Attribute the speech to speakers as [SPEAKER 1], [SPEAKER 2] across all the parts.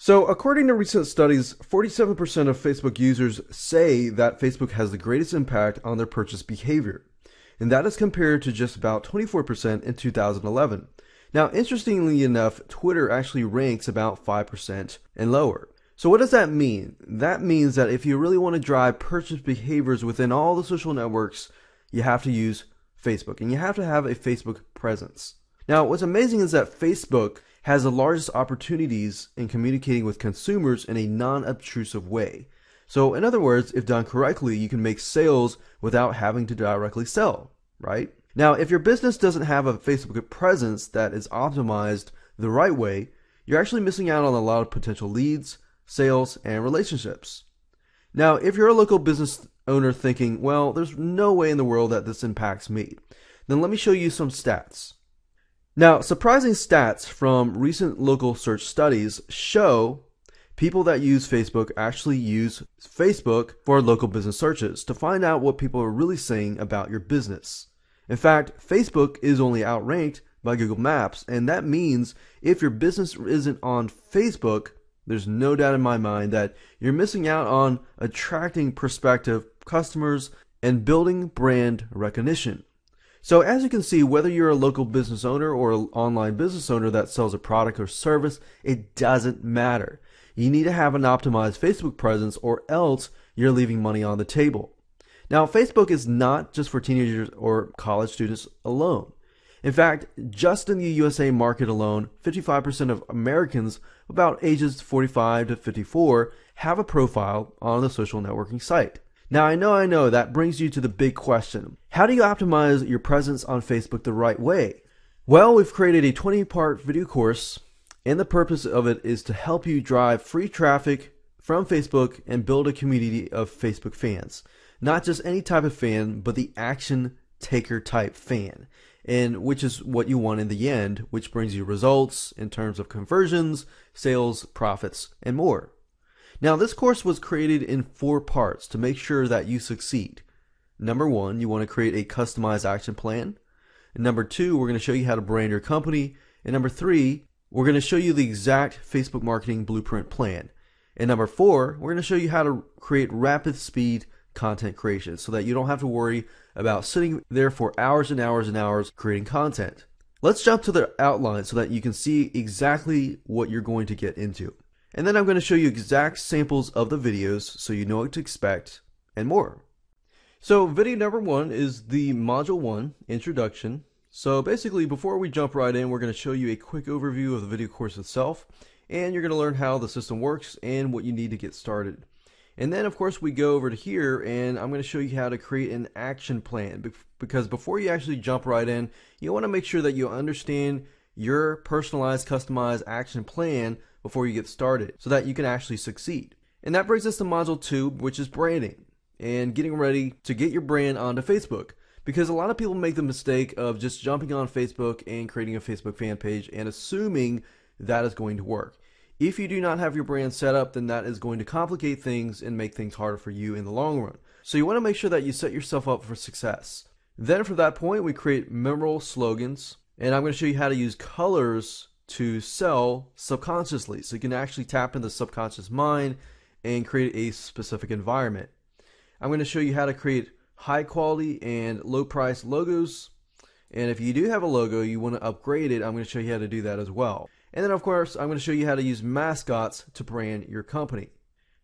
[SPEAKER 1] So, according to recent studies, 47% of Facebook users say that Facebook has the greatest impact on their purchase behavior. And that is compared to just about 24% in 2011. Now, interestingly enough, Twitter actually ranks about 5% and lower. So what does that mean? That means that if you really want to drive purchase behaviors within all the social networks, you have to use Facebook, and you have to have a Facebook presence. Now, what's amazing is that Facebook has the largest opportunities in communicating with consumers in a non-obtrusive way. So in other words, if done correctly, you can make sales without having to directly sell, right? Now, if your business doesn't have a Facebook presence that is optimized the right way, you're actually missing out on a lot of potential leads, sales, and relationships. Now, if you're a local business owner thinking, well, there's no way in the world that this impacts me, then let me show you some stats. Now, surprising stats from recent local search studies show people that use Facebook actually use Facebook for local business searches to find out what people are really saying about your business. In fact, Facebook is only outranked by Google Maps, and that means if your business isn't on Facebook, there's no doubt in my mind that you're missing out on attracting prospective customers and building brand recognition. So as you can see, whether you're a local business owner or an online business owner that sells a product or service, it doesn't matter. You need to have an optimized Facebook presence or else you're leaving money on the table. Now, Facebook is not just for teenagers or college students alone. In fact, just in the USA market alone, 55% of Americans about ages 45 to 54 have a profile on the social networking site. Now, I know, that brings you to the big question. How do you optimize your presence on Facebook the right way? Well, we've created a 20-part video course, and the purpose of it is to help you drive free traffic from Facebook and build a community of Facebook fans. Not just any type of fan, but the action taker type fan, and which is what you want in the end, which brings you results in terms of conversions, sales, profits, and more. Now, this course was created in 4 parts to make sure that you succeed. Number 1, you want to create a customized action plan. And number 2, we're going to show you how to brand your company. And number 3, we're going to show you the exact Facebook marketing blueprint plan. And number 4, we're going to show you how to create rapid speed content creation so that you don't have to worry about sitting there for hours and hours and hours creating content. Let's jump to the outline so that you can see exactly what you're going to get into. And then I'm going to show you exact samples of the videos so you know what to expect and more. So video number 1 is the module 1 introduction. So basically, before we jump right in, we're going to show you a quick overview of the video course itself, and you're going to learn how the system works and what you need to get started. And then of course we go over to here, and I'm going to show you how to create an action plan, because before you actually jump right in, you want to make sure that you understand your personalized, customized action plan before you get started so that you can actually succeed. And that brings us to module 2, which is branding and getting ready to get your brand onto Facebook. Because a lot of people make the mistake of just jumping on Facebook and creating a Facebook fan page and assuming that is going to work. If you do not have your brand set up, then that is going to complicate things and make things harder for you in the long run. So you want to make sure that you set yourself up for success. Then from that point, we create memorable slogans, and I'm going to show you how to use colors to sell subconsciously, so you can actually tap into the subconscious mind and create a specific environment. I'm going to show you how to create high quality and low price logos, and if you do have a logo you want to upgrade it, I'm going to show you how to do that as well. And then of course I'm going to show you how to use mascots to brand your company.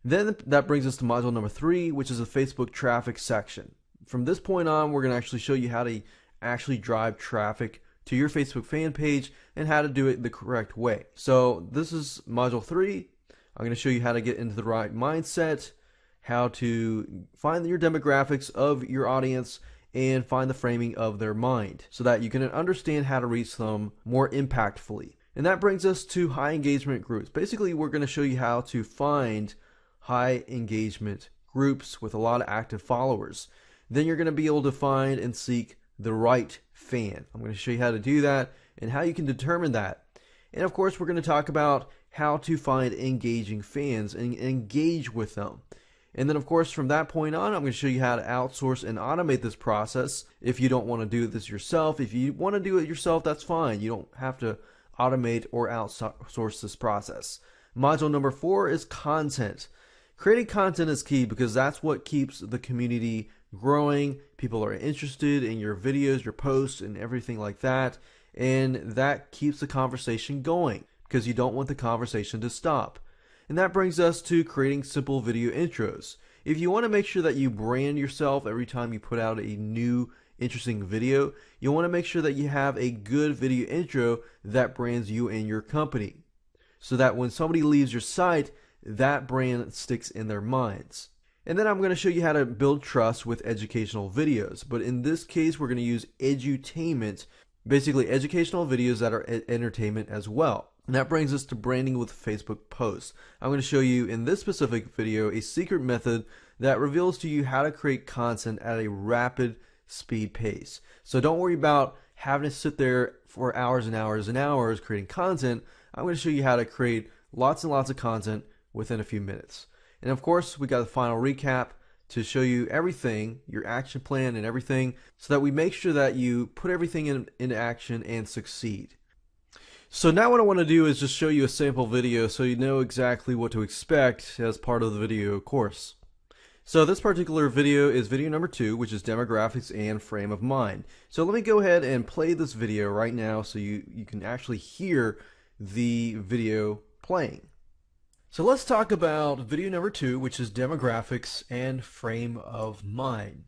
[SPEAKER 1] Then that brings us to module number 3, which is the Facebook traffic section. From this point on, we're going to actually show you how to actually drive traffic to your Facebook fan page and how to do it the correct way. So this is module 3. I'm going to show you how to get into the right mindset, how to find your demographics of your audience, and find the framing of their mind so that you can understand how to reach them more impactfully. And that brings us to high engagement groups. Basically, we're going to show you how to find high engagement groups with a lot of active followers. Then you're going to be able to find and seek the right fan. I'm going to show you how to do that and how you can determine that. And of course, we're going to talk about how to find engaging fans and engage with them. And then of course, from that point on, I'm going to show you how to outsource and automate this process if you don't want to do this yourself. If you want to do it yourself, that's fine. You don't have to automate or outsource this process. Module number 4 is content. Creating content is key because that's what keeps the community growing. People are interested in your videos, your posts, and everything like that. And that keeps the conversation going because you don't want the conversation to stop. And that brings us to creating simple video intros. If you want to make sure that you brand yourself every time you put out a new interesting video, you want to make sure that you have a good video intro that brands you and your company, so that when somebody leaves your site, that brand sticks in their minds. And then I'm going to show you how to build trust with educational videos. But in this case, we're going to use edutainment, basically educational videos that are entertainment as well. And that brings us to branding with Facebook posts. I'm going to show you in this specific video a secret method that reveals to you how to create content at a rapid speed pace. So don't worry about having to sit there for hours and hours and hours creating content. I'm going to show you how to create lots and lots of content within a few minutes. And of course, we got the final recap to show you everything, your action plan and everything, so that we make sure that you put everything into action and succeed. So now what I want to do is just show you a sample video so you know exactly what to expect as part of the video course. So this particular video is video number 2, which is demographics and frame of mind. So let me go ahead and play this video right now so you can actually hear the video playing. So let's talk about video number 2, which is demographics and frame of mind.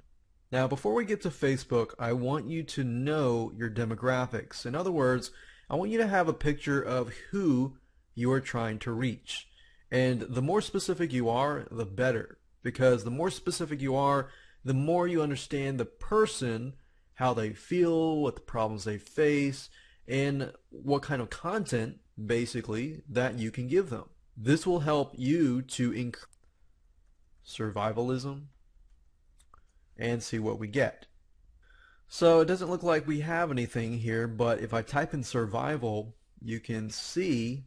[SPEAKER 1] Now, before we get to Facebook, I want you to know your demographics. In other words, I want you to have a picture of who you are trying to reach. And the more specific you are, the better. Because the more specific you are, the more you understand the person, how they feel, what the problems they face, and what kind of content, basically, that you can give them. This will help you to increase survivalism and see what we get. So it doesn't look like we have anything here, but if I type in survival, you can see,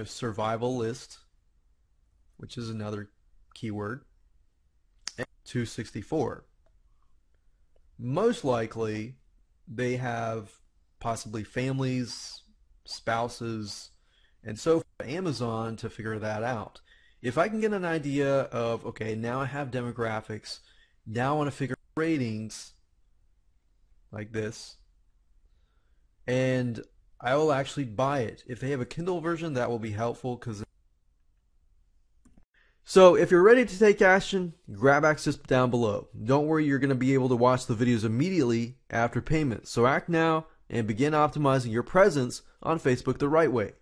[SPEAKER 1] survival list, which is another keyword, and 264. Most likely they have possibly families, spouses, and so for Amazon to figure that out. If I can get an idea of, okay, now I have demographics, now I want to figure out ratings like this, and I will actually buy it. If they have a Kindle version, that will be helpful. So if you're ready to take action, grab access down below. Don't worry, you're going to be able to watch the videos immediately after payment. So act now and begin optimizing your presence on Facebook the right way.